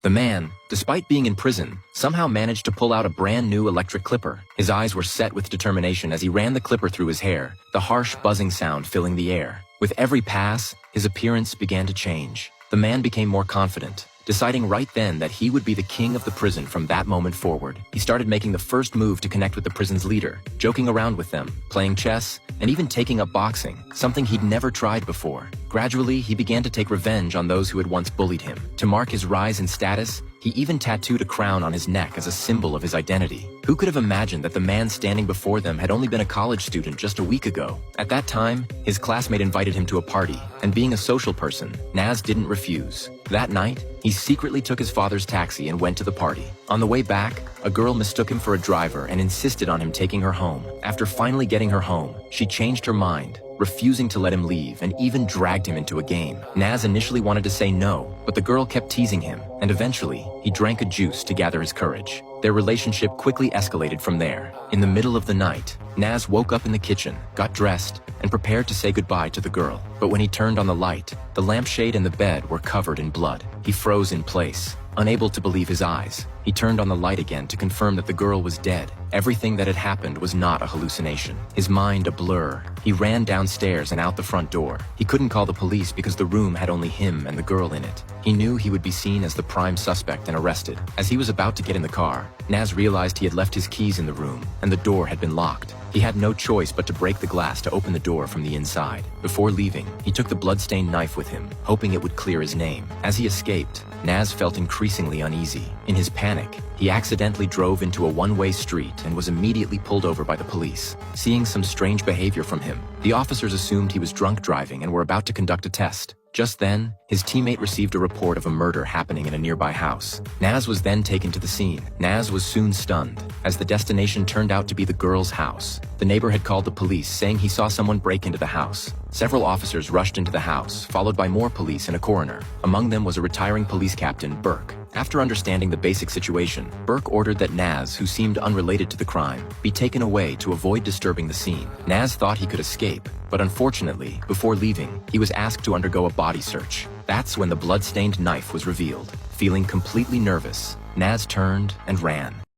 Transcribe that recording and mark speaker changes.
Speaker 1: The man, despite being in prison, somehow managed to pull out a brand new electric clipper. His eyes were set with determination as he ran the clipper through his hair, the harsh buzzing sound filling the air. With every pass, his appearance began to change. The man became more confident, deciding right then that he would be the king of the prison from that moment forward. He started making the first move to connect with the prison's leader, joking around with them, playing chess, and even taking up boxing, something he'd never tried before. Gradually, he began to take revenge on those who had once bullied him. To mark his rise in status, he even tattooed a crown on his neck as a symbol of his identity. Who could have imagined that the man standing before them had only been a college student just a week ago? At that time, his classmate invited him to a party, and being a social person, Naz didn't refuse. That night, he secretly took his father's taxi and went to the party. On the way back, a girl mistook him for a driver and insisted on him taking her home. After finally getting her home, she changed her mind, refusing to let him leave, and even dragged him into a game. Naz initially wanted to say no, but the girl kept teasing him, and eventually, he drank a juice to gather his courage. Their relationship quickly escalated from there. In the middle of the night, Naz woke up in the kitchen, got dressed, and prepared to say goodbye to the girl. But when he turned on the light, the lampshade and the bed were covered in blood. He froze in place, unable to believe his eyes. He turned on the light again to confirm that the girl was dead. Everything that had happened was not a hallucination. His mind a blur. He ran downstairs and out the front door. He couldn't call the police because the room had only him and the girl in it. He knew he would be seen as the prime suspect and arrested. As he was about to get in the car, Naz realized he had left his keys in the room and the door had been locked. He had no choice but to break the glass to open the door from the inside. Before leaving, he took the blood-stained knife with him, hoping it would clear his name. As he escaped, Naz felt increasingly uneasy. In his panic, he accidentally drove into a one-way street and was immediately pulled over by the police. Seeing some strange behavior from him, the officers assumed he was drunk driving and were about to conduct a test. Just then, his teammate received a report of a murder happening in a nearby house. Naz was then taken to the scene. Naz was soon stunned, as the destination turned out to be the girl's house. The neighbor had called the police, saying he saw someone break into the house. Several officers rushed into the house, followed by more police and a coroner. Among them was a retiring police captain, Burke. After understanding the basic situation, Burke ordered that Naz, who seemed unrelated to the crime, be taken away to avoid disturbing the scene. Naz thought he could escape, but unfortunately, before leaving, he was asked to undergo a body search. That's when the blood-stained knife was revealed. Feeling completely nervous, Naz turned and ran.